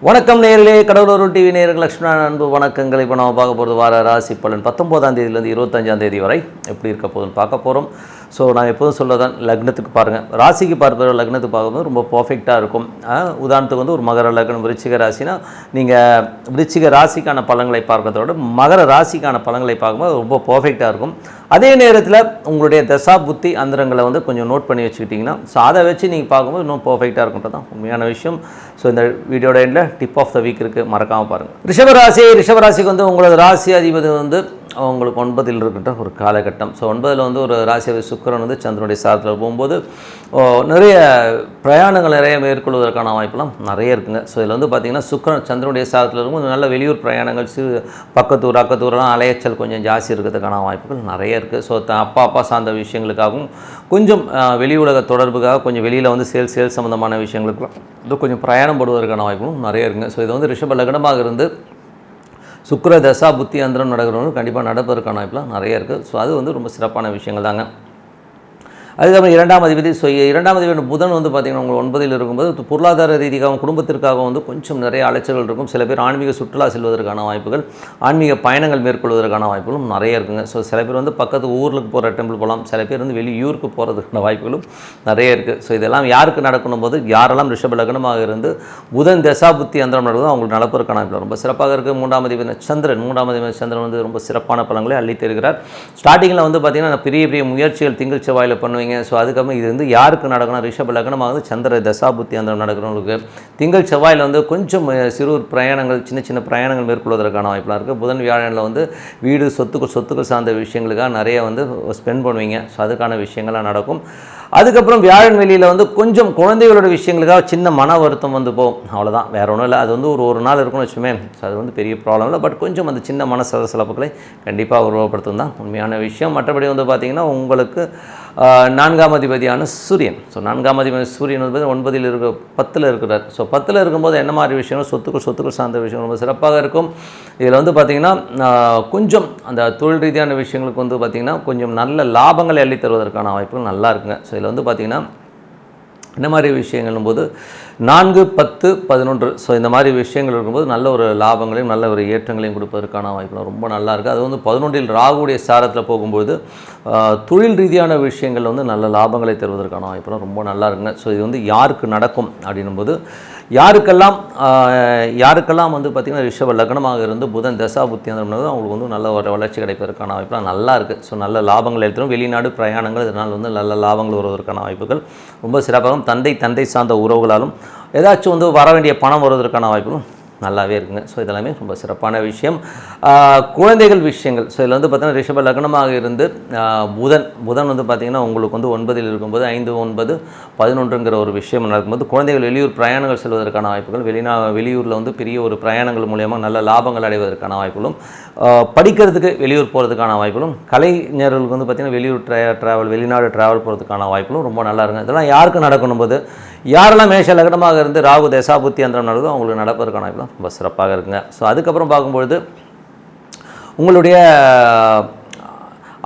வணக்கம் நேயர்களே, கடவுளூர் டிவி நேயர்கள் லக்ஷ்மணன் அன்பு வணக்கங்கள். இப்போ நம்ம பார்க்க போகிறது வார ராசி பலன் 19ஆம் தேதியிலேருந்து 25ஆம் தேதி வரை எப்படி இருக்க போகுதுன்னு பார்க்க போகிறோம். ஸோ நான் எப்போதும் சொல்லதான், லக்னத்துக்கு பாருங்கள், ராசிக்கு பார்ப்பது லக்னத்துக்கு பார்க்கும்போது ரொம்ப பர்ஃபெக்டாக இருக்கும். உதாரணத்துக்கு வந்து ஒரு மகர லக்னம் விருச்சிக ராசினா நீங்கள் விருச்சிக ராசிக்கான பலன்களை பார்க்கறதோட மகர ராசிக்கான பலன்களை பார்க்கும்போது ரொம்ப பர்ஃபெக்டாக இருக்கும். அதே நேரத்தில் உங்களுடைய தசா புத்தி அந்தரங்களை வந்து கொஞ்சம் நோட் பண்ணி வச்சுக்கிட்டிங்கன்னா ஸோ அதை வச்சு நீங்கள் பார்க்கும்போது இன்னும் பர்ஃபெக்டாக இருக்குன்றது தான் உண்மையான விஷயம். ஸோ இந்த வீடியோட எண்டில் டிப் ஆஃப் த வீக் இருக்குது, மறக்காமல் பாருங்கள். ரிஷபராசிக்கு வந்து உங்களோட ராசி அதிபதி வந்து உங்களுக்கு 9ல் இருக்கின்ற ஒரு காலகட்டம். ஸோ 9ல் வந்து ஒரு ராசியாதி சுக்கிரன் வந்து சந்திரனுடைய சாரத்தில் போகும்போது நிறைய பிரயாணங்கள் நிறைய மேற்கொள்வதற்கான வாய்ப்பெல்லாம் நிறைய இருக்குங்க. ஸோ இதில் வந்து பார்த்திங்கன்னா சுக்கிரன் சந்திரனுடைய சாரத்தில் இருக்கும்போது நல்ல வெளியூர் பிரயாணங்கள், பக்கத்தூர் அக்கத்தூரெலாம் அலையச்சல் கொஞ்சம் ஜாஸ்தி இருக்கிறதுக்கான வாய்ப்புகள் நிறைய இருக்குது. ஸோ அப்பா சார்ந்த விஷயங்களுக்காகவும் கொஞ்சம் வெளி உலக தொடர்புக்காக கொஞ்சம் வெளியில் வந்து சேல்ஸ் சம்மந்தமான விஷயங்களுக்குலாம் இது கொஞ்சம் பிரயாணம் போடுவதற்கான வாய்ப்புகளும் நிறைய இருக்குங்க. ஸோ இது வந்து ரிஷப லக்னமாக இருந்து சுக்கிர தசா புத்தி அந்தரம் நடக்கிறவங்க கண்டிப்பாக நடப்பதற்கான வாய்ப்புலாம் நிறைய இருக்குது. ஸோ அது வந்து ரொம்ப சிறப்பான விஷயங்கள் தாங்க. அதுக்கப்புறம் 2ஆம் அதிபதி. ஸோ 2ஆம் அதிபதி புதன் வந்து பார்த்திங்கன்னா உங்களுக்கு 9ல் இருக்கும்போது பொருளாதார ரீதியாகவும் குடும்பத்திற்காகவும் வந்து கொஞ்சம் நிறைய அலைச்சல்கள் இருக்கும். சில பேர் ஆன்மீக சுற்றுலா செல்வதற்கான வாய்ப்புகள், ஆன்மீக பயணங்கள் மேற்கொள்வதற்கான வாய்ப்புகளும் நிறைய இருக்குங்க. ஸோ சில பேர் வந்து பக்கத்து ஊருக்கு போகிற டெம்பிள் போகலாம், சில பேர் வந்து வெளியூருக்கு போகிறதுக்கான வாய்ப்புகளும் நிறைய இருக்குது. ஸோ இதெல்லாம் யாருக்கு நடக்கணும் போது யாரெல்லாம் ரிஷப லக்னமாக இருந்து புதன் தசா புத்தி அந்தரம் நடக்குதோ அவங்களுக்கு நடப்பதற்கான வாய்ப்பு ரொம்ப சிறப்பாக இருக்குது. 3ஆம் அதிபதி சந்திரன் வந்து ரொம்ப சிறப்பான பலன்களை அள்ளித் தருகிறார். ஸ்டார்டிங்கில் வந்து பார்த்திங்கன்னா பெரிய முயற்சிகள் திங்கள் செவ்வாயில் பண்ணுவீங்க. ஸோ அதுக்கப்புறம் இது வந்து யாருக்கு நடக்கணும், ரிஷப லக்னமாக வந்து சந்திர தசா புத்தி அந்தரம் நடக்கிறவங்களுக்கு திங்கள் செவ்வாயில் வந்து கொஞ்சம் சிறு பிரயாணங்கள், சின்ன பிரயாணங்கள் மேற்கொள்வதற்கான வாய்ப்பெலாம் இருக்குது. புதன் வியாழனில் வந்து வீடு சொத்துக்கள் சார்ந்த விஷயங்களுக்காக நிறைய வந்து ஸ்பெண்ட் பண்ணுவீங்க. ஸோ அதுக்கான விஷயங்கள்லாம் நடக்கும். அதுக்கப்புறம் வியாழன் வெளியில் வந்து கொஞ்சம் குழந்தைகளோட விஷயங்களுக்காக சின்ன மன வருத்தம் வந்து போகும், அவ்வளோதான், வேறு ஒன்றும் இல்லை. அது வந்து ஒரு நாள் இருக்குன்னு வச்சுமே, ஸோ அது வந்து பெரிய ப்ராப்ளம் இல்லை. பட் கொஞ்சம் அந்த சின்ன மன சலசலப்புகளை கண்டிப்பாக உருவப்படுத்தும் தான் உண்மையான விஷயம். மற்றபடி வந்து பார்த்திங்கன்னா உங்களுக்கு 4ஆம் அதிபதியான சூரியன். ஸோ 4ஆம் அதிபதி சூரியன் வந்து 9ல் 10ல் இருக்கிறார். ஸோ 10ல் இருக்கும்போது என்ன மாதிரி விஷயங்கள், சொத்துக்கள் சார்ந்த விஷயம் ரொம்ப சிறப்பாக இருக்கும். இதில் வந்து பார்த்திங்கன்னா கொஞ்சம் அந்த தொழில் ரீதியான விஷயங்களுக்கு வந்து பார்த்திங்கன்னா கொஞ்சம் நல்ல லாபங்களை அள்ளி தருவதற்கான வாய்ப்புகள் நல்லா இருக்குங்க. ஸோ இதில் வந்து பார்த்திங்கன்னா இந்த மாதிரி விஷயங்களும் போது 4, 10, 11 ஸோ இந்த மாதிரி விஷயங்கள் இருக்கும்போது நல்ல ஒரு லாபங்களையும் நல்ல ஒரு ஏற்றங்களையும் கொடுப்பதற்கான வாய்ப்புகள் ரொம்ப நல்லா இருக்குது. அது வந்து 11ல் ராகுடைய சாரத்தில் போகும்போது தொழில் ரீதியான விஷயங்கள் வந்து நல்ல லாபங்களை தருவதற்கான வாய்ப்புலாம் ரொம்ப நல்லா இருக்குங்க. ஸோ இது வந்து யாருக்கு நடக்கும் அப்படின்னும்போது யாருக்கெல்லாம் வந்து பார்த்திங்கன்னா ரிஷப லக்னமாக இருந்து புதன் தசா புத்தி அந்த அவங்களுக்கு வந்து நல்ல ஒரு வளர்ச்சி கிடைப்பதற்கான வாய்ப்புலாம் நல்லா இருக்குது. ஸோ நல்ல லாபங்கள் எடுத்துரும். வெளிநாடு பிரயாணங்கள் இதனால் வந்து நல்ல லாபங்கள் வருவதற்கான வாய்ப்புகள் ரொம்ப சிறப்பாகவும், தந்தை சார்ந்த உறவுகளாலும் ஏதாச்சும் வந்து வர வேண்டிய பணம் வருவதற்கான வாய்ப்புகளும் நல்லாவே இருக்குங்க. ஸோ இதெல்லாமே ரொம்ப சிறப்பான விஷயம். குழந்தைகள் விஷயங்கள். ஸோ இதில் வந்து பார்த்திங்கன்னா ரிஷப லக்னமாக இருந்து புதன் வந்து பார்த்திங்கன்னா உங்களுக்கு வந்து 9ல் இருக்கும்போது 5, 9, 11ங்கிற ஒரு விஷயம் நடக்கும்போது குழந்தைகள் வெளியூர் பிரயாணங்கள் செல்வதற்கான வாய்ப்புகள், வெளியூரில் வந்து பெரிய ஒரு பிரயாணங்கள் மூலயமா நல்ல லாபங்கள் அடைவதற்கான வாய்ப்புகளும், படிக்கிறதுக்கு வெளியூர் போகிறதுக்கான வாய்ப்புகளும், கலைஞர்களுக்கு வந்து பார்த்திங்கன்னா வெளியூர் வெளிநாடு ட்ராவல் போகிறதுக்கான வாய்ப்புகளும் ரொம்ப நல்லா இருக்குங்க. இதெல்லாம் யாருக்கு நடக்கணும் போது யாரெல்லாம் மேஷ லக்னமாக இருந்து ராகு தசா புத்தி அந்தரம் நடக்குதோ அவங்களுக்கு நடப்பதற்கான வாய்ப்புலாம் ரொம்ப சிறப்பாக இருக்குங்க. ஸோ அதுக்கப்புறம் பார்க்கும்பொழுது உங்களுடைய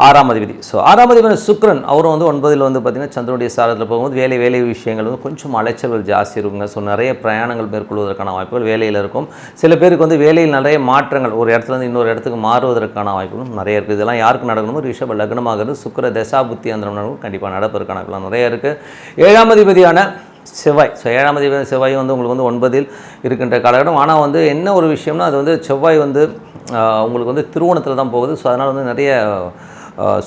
6ஆம் அதிபதி. ஸோ 6ஆம் அதிபதி சுக்கிரன் அவரும் வந்து 9ல் வந்து பார்த்திங்கன்னா சந்திரனுடைய சாரத்தில் போகும்போது வேலை விஷயங்கள் வந்து கொஞ்சம் அலைச்சல்கள் ஜாஸ்தி இருக்குங்க. ஸோ நிறைய பிரயாணங்கள் மேற்கொள்வதற்கான வாய்ப்புகள் வேலையில் இருக்கும். சில பேருக்கு வந்து வேலையில் நிறைய மாற்றங்கள், ஒரு இடத்துலேருந்து இன்னொரு இடத்துக்கு மாறுவதற்கான வாய்ப்புகளும் நிறைய இருக்குது. இதெல்லாம் யாருக்கு நடக்கணுமோ ரிஷப லக்னமாகிறது சுக்கிர தசா புத்தி அந்தரம் நடக்கும் கண்டிப்பாக நடப்பதற்கான வாய்ப்புலாம் நிறைய இருக்குது. 7ஆம் அதிபதியான செவ்வாய். ஸோ 7ஆம் அதிபதி செவ்வாய் வந்து உங்களுக்கு வந்து 9ல் இருக்கின்ற காலகட்டம். ஆனால் வந்து என்ன ஒரு விஷயம்னா அது வந்து செவ்வாய் வந்து உங்களுக்கு வந்து திருவோணத்தில் தான் போகுது. ஸோ அதனால் வந்து நிறைய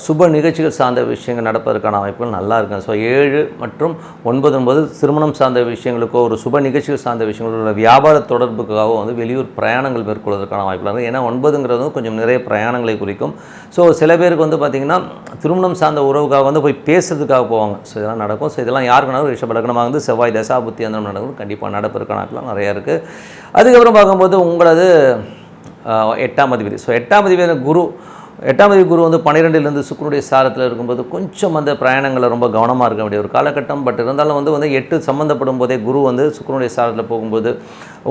சுப நிகழ்ச்சிகள் சார்ந்த விஷயங்கள் நடப்பதற்கான வாய்ப்புகள் நல்லா இருக்கும். ஸோ 7 மற்றும் 9 திருமணம் சார்ந்த விஷயங்களுக்கோ ஒரு சுப நிகழ்ச்சிகள் சார்ந்த விஷயங்களோட வியாபார தொடர்புக்காக வந்து வெளியூர் பிரயாணங்கள் மேற்கொள்வதற்கான வாய்ப்புகள் இருக்குது. ஏன்னா 9ங்கிறது கொஞ்சம் நிறைய பிரயாணங்களை குறிக்கும். ஸோ சில பேருக்கு வந்து பார்த்திங்கன்னா திருமணம் சார்ந்த உறவுக்காக வந்து போய் பேசுறதுக்காக போவாங்க. ஸோ இதெல்லாம் நடக்கும். ஸோ இதெல்லாம் யாருக்கு நடக்கும், ரிஷப லக்னமாக வந்து செவ்வாய் தசா புத்தி அந்த நடக்கும் கண்டிப்பாக நடப்பதற்கான வாய்ப்புலாம் நிறையா இருக்குது. அதுக்கப்புறம் பார்க்கும்போது உங்களது 8ஆம் அதிபதி. ஸோ 8ஆம் அதிபதி குரு வந்து 12லேருந்து சுக்கிரனுடைய சாரத்தில் இருக்கும்போது கொஞ்சம் அந்த பிரயாணங்களில் ரொம்ப கவனமாக இருக்க வேண்டிய ஒரு காலகட்டம். பட் இருந்தாலும் வந்து 8 சம்மந்தப்படும் போதே குரு வந்து சுக்கிரனுடைய சாரத்தில் போகும்போது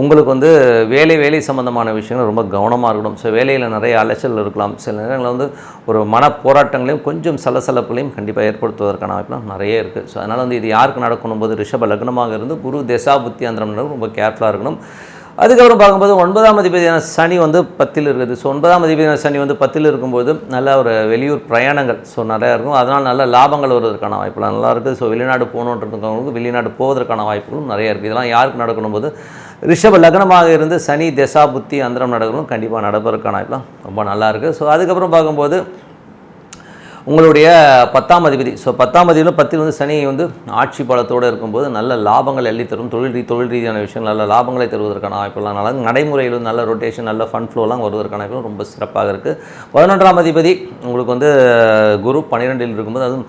உங்களுக்கு வந்து வேலை சம்மந்தமான விஷயங்கள் ரொம்ப கவனமாக இருக்கணும். ஸோ வேலையில் நிறைய அலைச்சல் இருக்கலாம். சில நேரங்களில் வந்து ஒரு மன போராட்டங்களையும் கொஞ்சம் சலசலப்புகளையும் கண்டிப்பாக ஏற்படுத்துவதற்கான வாய்ப்புலாம் நிறைய இருக்குது. ஸோ அதனால் வந்து இது யாருக்கு நடக்கணும் போது ரிஷப லக்னமாக இருந்து குரு தசா புத்தி அந்தரம் ரொம்ப கேர்ஃபுல்லாக இருக்கணும். அதுக்கப்புறம் பார்க்கும்போது 9ஆம் அதிபதியான சனி வந்து 10ல் இருக்குது. ஸோ 9ஆம் அதிபதியான சனி வந்து 10ல் இருக்கும்போது நல்ல ஒரு வெளியூர் பிரயாணங்கள் ஸோ நிறையா இருக்கும். அதனால் நல்ல லாபங்கள் வருவதற்கான வாய்ப்புகள் நல்லா இருக்குது. ஸோ வெளிநாடு போகணுன்றதுக்கவங்களுக்கு வெளிநாடு போவதற்கான வாய்ப்புகளும் நிறையா இருக்குது. இதெல்லாம் யாருக்கு நடக்கணும் போது ரிஷப லக்னமாக இருந்து சனி தசா புத்தி அந்தரம் நடக்கணும் கண்டிப்பாக நடப்பதற்கான வாய்ப்புலாம் ரொம்ப நல்லா இருக்குது. ஸோ அதுக்கப்புறம் பார்க்கும்போது உங்களுடைய 10ஆம் அதிபதி ஸோ 10ஆம் அதிபதியில் 10ல் வந்து சனி வந்து ஆட்சி பலத்தோடு இருக்கும்போது நல்ல லாபங்கள் எள்ளி தரும். தொழில் ரீதியான விஷயம் நல்ல லாபங்களை தருவதற்கான வாய்ப்புலாம் நல்லா நடைமுறையில் நல்ல ரொட்டேஷன் நல்ல ஃபண்ட் ஃப்ளோலாம் வருவதற்கான வாய்ப்புகளும் ரொம்ப சிறப்பாக இருக்குது. 11ஆம் அதிபதி உங்களுக்கு வந்து குரு 12ல் இருக்கும்போது அதுவும்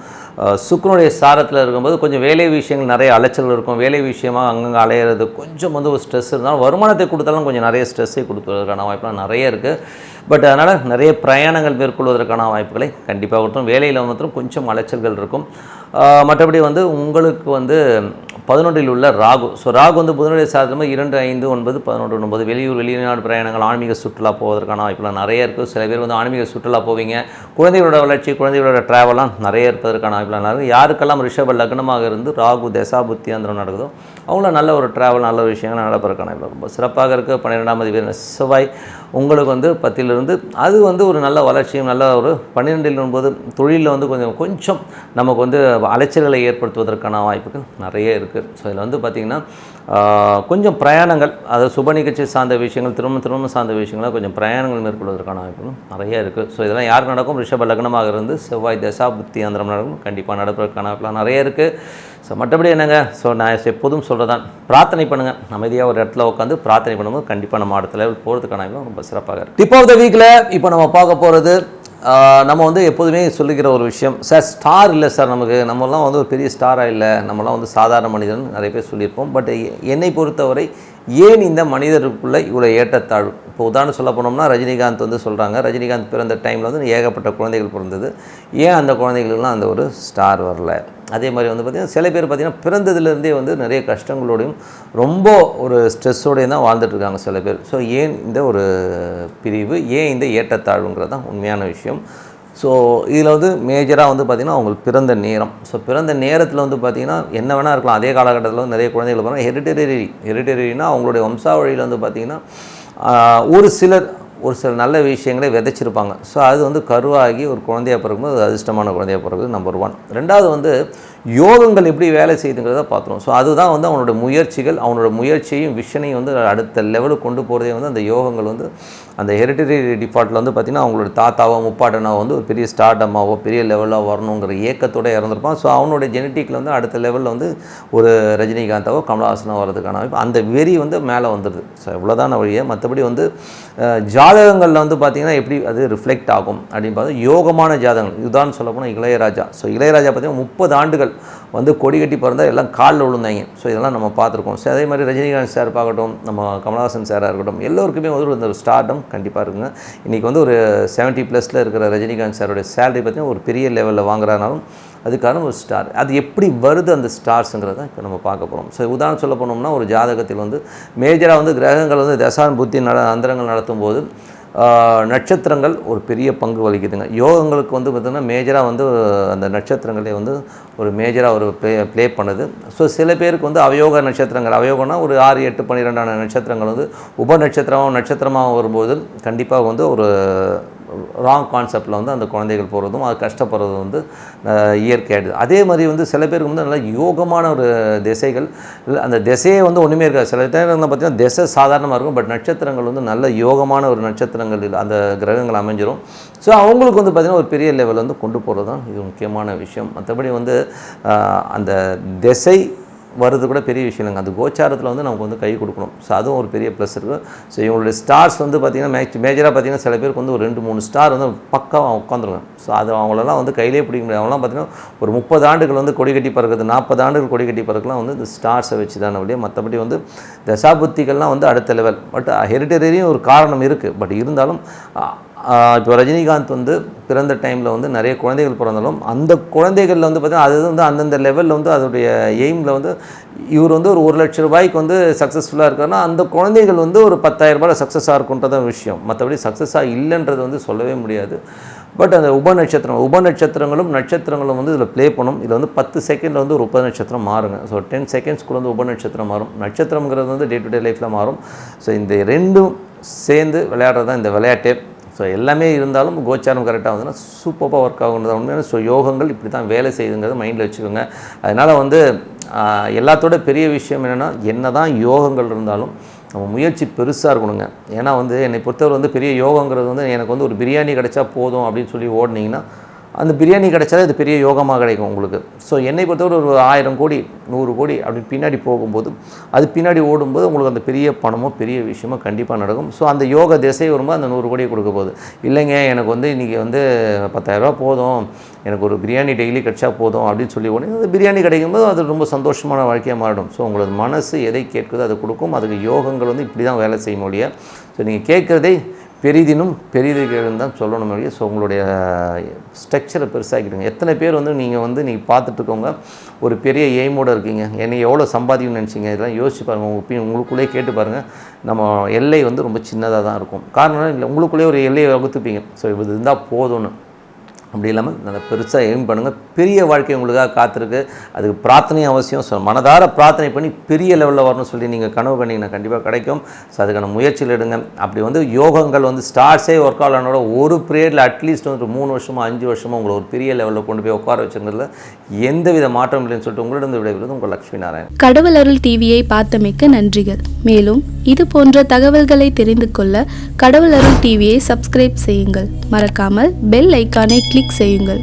சுக்கிரனுடைய சாரத்தில் இருக்கும்போது கொஞ்சம் வேலை விஷயங்கள் நிறைய அலைச்சல் இருக்கும். வேலை விஷயமாக அங்கங்கே அலையிறது கொஞ்சம் வந்து ஒரு ஸ்ட்ரெஸ் இருந்தாலும் வருமானத்தை கொடுத்தாலும் கொஞ்சம் நிறைய ஸ்ட்ரெஸ்ஸை கொடுப்பதற்கான வாய்ப்புலாம் நிறைய இருக்குது. பட் அதனால் நிறைய பிரயாணங்கள் மேற்கொள்வதற்கான வாய்ப்புகளை கண்டிப்பாக கொடுத்தோம். வேலையில் மாத்திரம் கொஞ்சம் அலைச்சல்கள் இருக்கும். மற்றபடி வந்து உங்களுக்கு வந்து 11ல் உள்ள ராகு ஸோ ராகு வந்து புதனுடைய சாதனமாக 2, 5, 9, 11, 9 வெளிநாடு பிரயாணங்கள் ஆன்மீக சுற்றுலா போவதற்கான வாய்ப்புலாம் நிறைய இருக்குது. சில பேர் வந்து ஆன்மீக சுற்றுலா போவீங்க. குழந்தைகளோட வளர்ச்சி குழந்தைகளோட ட்ராவலாம் நிறைய இருப்பதற்கான வாய்ப்புலாம் இருக்குது. யாருக்கெல்லாம் ரிஷப லக்னமாக இருந்து ராகு தசா புத்தி அந்தரம் நடக்குதோ அவங்கள நல்ல ஒரு ட்ராவல் நல்ல விஷயங்கள் நடப்பதற்கான வாய்ப்பு ரொம்ப சிறப்பாக இருக்குது. 12ஆம் அதிபதி செவ்வாய் உங்களுக்கு வந்து 10லிருந்து அது வந்து ஒரு நல்ல வளர்ச்சியும் நல்ல ஒரு 12ல் வரும்போது தொழிலில் வந்து கொஞ்சம் நமக்கு வந்து அலைச்சல்களை ஏற்படுத்துவதற்கான வாய்ப்புகள் நிறைய இருக்குது. ஸோ இதில் வந்து பார்த்திங்கன்னா கொஞ்சம் பிரயாணங்கள் அதாவது சுப நிகழ்ச்சி சார்ந்த விஷயங்கள் திருமணம் சார்ந்த விஷயங்கள்லாம் கொஞ்சம் பிரயாணங்கள் மேற்கொள்வதற்கான வாய்ப்புகளும் நிறைய இருக்குது. ஸோ இதெல்லாம் யாருக்கு நடக்கும் ரிஷப லக்னமாக இருந்து செவ்வாய் தசா புத்தி அந்தரம் நடக்கும் கண்டிப்பாக நடப்பதற்கான வாய்ப்புலாம் நிறைய இருக்குது. ஸோ மற்றபடி என்னங்க ஸோ நான் எப்போதும் சொல்கிறதான் பிரார்த்தனை பண்ணுங்கள். அமைதியாக ஒரு இடத்துல உட்காந்து பிரார்த்தனை பண்ணும்போது கண்டிப்பாக நம்ம அடுத்த லெவல் போகிறதுக்கான வாய்ப்பு ரொம்ப சிறப்பாக இருக்குது. டிப் ஆஃப் த வீக்கில் இப்போ நம்ம பார்க்க போகிறது நம்ம வந்து எப்போதுமே சொல்லிக்கிற ஒரு விஷயம் சார் ஸ்டார் இல்லை சார் நம்மலாம் வந்து ஒரு பெரிய ஸ்டாராக இல்லை நம்மலாம் வந்து சாதாரண மனிதன் நிறைய பேர் சொல்லியிருப்போம். பட் என்னை பொறுத்தவரை ஏன் இந்த மனிதருக்குள்ளே இவ்வளோ ஏற்றத்தாழ்வு இப்போ உதாரணம் சொல்ல போனோம்னா ரஜினிகாந்த் வந்து சொல்கிறாங்க ரஜினிகாந்த் பிறந்த டைமில் வந்து ஏகப்பட்ட குழந்தைகள் பிறந்தது. ஏன் அந்த குழந்தைகளுக்கெல்லாம் அந்த ஒரு ஸ்டார் வரல? அதே மாதிரி வந்து பார்த்திங்கன்னா சில பேர் பார்த்திங்கன்னா பிறந்ததுலேருந்தே வந்து நிறைய கஷ்டங்களோடையும் ரொம்ப ஒரு ஸ்ட்ரெஸ்ஸோடையும் தான் வாழ்ந்துட்டுருக்காங்க சில பேர். ஸோ ஏன் இந்த ஒரு பிரிவு ஏன் இந்த ஏற்றத்தாழ்வுங்கிறது தான் உண்மையான விஷயம். ஸோ இதில் வந்து மேஜராக வந்து பார்த்திங்கன்னா அவங்களுக்கு பிறந்த நேரம் ஸோ பிறந்த நேரத்தில் வந்து பார்த்திங்கன்னா என்ன வேணால் இருக்கலாம். அதே காலகட்டத்தில் வந்து நிறைய குழந்தைகள் பாருங்கள் ஹெரிட்டரினா அவங்களுடைய வம்சாவழியில் வந்து பார்த்திங்கன்னா ஒரு சில நல்ல விஷயங்களே விதைச்சிருப்பாங்க. ஸோ அது வந்து கருவாகி ஒரு குழந்தையாக பிறக்கும்போது அது அதிர்ஷ்டமான குழந்தையாக பிறகுது நம்பர் 1. ரெண்டாவது வந்து யோகங்கள் எப்படி வேலை செய்யுதுங்கிறத பார்த்துருவோம். ஸோ அதுதான் வந்து அவனோட முயற்சியையும் விஷனையும் வந்து அடுத்த லெவலுக்கு கொண்டு போகிறதே வந்து அந்த யோகங்கள் வந்து அந்த ஹெரிட்டரி டிஃபால்ட்டில் வந்து பார்த்திங்கன்னா அவங்களோட தாத்தாவோ முப்பாட்டனாவோ வந்து ஒரு பெரிய ஸ்டார்டமாவோ பெரிய லெவலாக வரணுங்கிற ஏக்கத்தோடு இறந்துருப்பான். ஸோ அவனுடைய ஜெனட்டிக்கில் வந்து அடுத்த லெவலில் வந்து ஒரு ரஜினிகாந்தாவோ கமலஹாசனோ வரதுக்கான வாய்ப்பு அந்த வெறி வந்து மேலே வந்துடுது. ஸோ இவ்வளோதான வழியை. மற்றபடி வந்து ஜாதகங்களில் வந்து பார்த்திங்கன்னா எப்படி அது ரிஃப்ளெக்ட் ஆகும் அப்படின்னு பார்த்தா யோகமான ஜாதகங்கள் இதுதான் சொல்ல போனால் இளையராஜா. ஸோ இளையராஜா பார்த்திங்கன்னா 30 ஆண்டுகள் வந்து கொடி கட்டி பிறந்தால் எல்லாம் காலில் விழுந்தாங்க. ஸோ இதெல்லாம் நம்ம பார்த்துருக்கோம். ஸோ அதே மாதிரி ரஜினிகாந்த் சார் பார்க்கட்டும் நம்ம கமலஹாசன் சாராக இருக்கட்டும் எல்லோருக்குமே வந்து ஒரு ஸ்டார்டம் கண்டிப்பாக இருக்குங்க. இன்றைக்கி வந்து ஒரு 70+ இருக்கிற ரஜினிகாந்த் சாரோடைய சேலரி பார்த்திங்கன்னா ஒரு பெரிய லெவலில் வாங்குறானாலும் அதுக்கான ஒரு ஸ்டார் அது எப்படி வருது அந்த ஸ்டார்ஸுங்கிறத இப்போ நம்ம பார்க்க போகிறோம். ஸோ உதாரணம் சொல்ல போனோம்னா ஒரு ஜாதகத்தில் வந்து மேஜராக வந்து கிரகங்கள் வந்து தசான் புத்தி அந்தரங்கள் நடத்தும் போது நட்சத்திரங்கள் ஒரு பெரிய பங்கு வகிக்குதுங்க. யோகங்களுக்கு வந்து பார்த்திங்கன்னா மேஜராக வந்து அந்த நட்சத்திரங்களே வந்து ஒரு மேஜராக ஒரு ப்ளே பண்ணுது. ஸோ சில பேருக்கு வந்து அவயோக அவயோகம்னா ஒரு 6, 8, 12 நட்சத்திரங்கள் வந்து உப நட்சத்திரமாக வரும்போது கண்டிப்பாக வந்து ஒரு ராங் கான்செப்டில் வந்து அந்த குழந்தைகள் போகிறதும் அது கஷ்டப்படுறதும் வந்து இயற்கையாகிடுது. அதே மாதிரி வந்து சில பேருக்கு வந்து நல்லா யோகமான ஒரு திசைகள் அந்த திசையே வந்து ஒன்றுமே இருக்காது. சில நேரங்களில் பார்த்திங்கன்னா திசை சாதாரணமாக இருக்கும். பட் நட்சத்திரங்கள் வந்து நல்ல யோகமான ஒரு நட்சத்திரங்கள் அந்த கிரகங்கள் அமைஞ்சிரும். ஸோ அவங்களுக்கு வந்து பார்த்திங்கன்னா ஒரு பெரிய லெவலில் வந்து கொண்டு போகிறது தான் இது முக்கியமான விஷயம். மற்றபடி வந்து அந்த திசை வருது கூட பெரிய விஷயம் இல்லைங்க. அந்த கோச்சாரத்தில் வந்து நமக்கு வந்து கை கொடுக்கணும். ஸோ அதுவும் ஒரு பெரிய ப்ளஸ் இருக்குது. ஸோ இவங்களுடைய ஸ்டார்ஸ் வந்து பார்த்திங்கன்னா மேஜராக பார்த்திங்கன்னா சில பேருக்கு வந்து ஒரு 2-3 ஸ்டார் வந்து பக்காவாக உட்காந்துருவேன். ஸோ அது அவங்களெல்லாம் வந்து கையிலே பிடிக்க முடியாது. அவங்களாம் பார்த்திங்கன்னா ஒரு 30 ஆண்டுகள் வந்து கொடி கட்டி பறக்குது 40 ஆண்டுகள் கொடி கட்டி பறக்கலாம் வந்து இந்த ஸ்டார்ஸை வச்சு தானே வழியாக. மற்றபடி வந்து தசாபுத்திகள்லாம் வந்து அடுத்த லெவல். பட் ஹெரிட்டரியும் ஒரு காரணம் இருக்குது. பட் இருந்தாலும் இப்போ ரஜினிகாந்த் வந்து பிறந்த டைமில் வந்து நிறைய குழந்தைகள் பிறந்தாலும் அந்த குழந்தைகளில் வந்து பார்த்திங்கன்னா அது வந்து அந்தந்த லெவலில் வந்து அதோடைய எய்மில் வந்து இவர் வந்து ஒரு 1 லட்ச ரூபாய்க்கு வந்து சக்ஸஸ்ஃபுல்லாக இருக்காருன்னா அந்த குழந்தைகள் வந்து ஒரு 10,000 ரூபாயில் சக்ஸஸாக இருக்குன்றதான் விஷயம். மற்றபடி சக்ஸஸாக இல்லைன்றது வந்து சொல்லவே முடியாது. பட் அந்த உபநட்சத்திரங்களும் நட்சத்திரங்களும் வந்து இதில் ப்ளே பண்ணும். இதில் வந்து 10 செகண்டில் வந்து ஒரு உபநட்சத்திரம் மாறுங்க. ஸோ 10 செகண்ட்ஸ்க்குள்ள வந்து உபநட்சத்திரம் மாறும். நட்சத்திரங்கிறது வந்து டே டு டே லைஃப்பில் மாறும். ஸோ இந்த ரெண்டும் சேர்ந்து விளையாடுறது தான் இந்த விளையாட்டே. ஸோ எல்லாமே இருந்தாலும் கோச்சாரம் கரெக்டாக வந்ததுன்னா சூப்பராக ஒர்க் ஆகுன்றது உண்மையான. ஸோ யோகங்கள் இப்படி தான் வேலை செய்யுங்கிறத மைண்டில் வச்சுக்கோங்க. அதனால் வந்து எல்லாத்தோட பெரிய விஷயம் என்னென்னா, என்ன தான் யோகங்கள் இருந்தாலும் நம்ம முயற்சி பெருசாக இருக்கணுங்க. ஏன்னா வந்து என்னை பொறுத்தவரை வந்து பெரிய யோகங்கிறது வந்து எனக்கு வந்து ஒரு பிரியாணி கிடைச்சா போதும் அப்படின்னு சொல்லி ஓடினீங்கன்னா அந்த பிரியாணி கிடைச்சாலே அது பெரிய யோகமாக கிடைக்கும் உங்களுக்கு. ஸோ என்னை பொறுத்தவரை ஒரு 1000 கோடி 100 கோடி அப்படி பின்னாடி போகும்போது அது பின்னாடி ஓடும்போது உங்களுக்கு அந்த பெரிய பணமோ பெரிய விஷயமோ கண்டிப்பாக நடக்கும். ஸோ அந்த யோக திசை வரும்போது அந்த 100 கோடியை கொடுக்க போகுது. இல்லைங்க எனக்கு வந்து இன்றைக்கி வந்து 10,000 போதும், எனக்கு ஒரு பிரியாணி டெய்லி கிடைச்சா போதும் அப்படின்னு சொல்லி உடனே அந்த பிரியாணி கிடைக்கும்போது அது ரொம்ப சந்தோஷமான வாழ்க்கையாக மாறிடும். ஸோ உங்களோட மனசு எதை கேட்குதோ அதை கொடுக்கும். அதுக்கு யோகங்கள் வந்து இப்படி தான் வேலை செய்ய முடியும். ஸோ நீங்கள் கேட்குறதே பெரிதினும் பெரிதுகள்னு தான் சொல்லணும். ஸோ உங்களுடைய ஸ்ட்ரக்சரை பெருசாகிடுங்க. எத்தனை பேர் வந்து நீங்கள் பார்த்துட்ருக்கவங்க ஒரு பெரிய எய்மோடு இருக்கீங்க, என்னை எவ்வளோ சம்பாதிக்கணும்னு நினச்சிங்க, இதெல்லாம் யோசிச்சு பாருங்கள். உங்களுக்குள்ளேயே கேட்டு பாருங்கள். நம்ம எல்லை வந்து ரொம்ப சின்னதாக தான் இருக்கும். காரணம் இல்லை, உங்களுக்குள்ளேயே ஒரு எல்லையை வகுத்துப்பீங்க. ஸோ இது இருந்தால் போதும்னு. அப்படி இல்லாமல் நல்லா பெருசாக எய்ம் பண்ணுங்கள். பெரிய வாழ்க்கை உங்களுக்காக காத்திருக்கு. அதுக்கு பிரார்த்தனையும் அவசியம். ஸோ மனதார பிரார்த்தனை பண்ணி பெரிய லெவலில் வரணும்னு சொல்லி நீங்கள் கனவு கண்டிங்கன்னா கண்டிப்பாக கிடைக்கும். ஸோ அதுக்கான முயற்சியில் எடுங்க. அப்படி வந்து யோகங்கள் வந்து ஸ்டார்ஸே ஒர்க் ஆகலனோட ஒரு பீரியடில் அட்லீஸ்ட் வந்து 3 வருஷமோ 5 வருஷமோ உங்களை ஒரு பெரிய லெவலில் கொண்டு போய் உட்கார வச்சுங்கிறதுல எந்தவித மாற்றம் இல்லைன்னு சொல்லிட்டு உங்களிடம் விடைபெறுவது உங்கள் லட்சுமி நாராயணன். கடவுள் அருள் டிவியை பார்த்தமைக்கு நன்றிகள். மேலும் இது போன்ற தகவல்களை தெரிந்து கொள்ள கடவுள் அருள் டிவியை சப்ஸ்கிரைப் செய்யுங்கள். மறக்காமல் பெல் ஐக்கானை கிளிக் செய்யுங்கள்.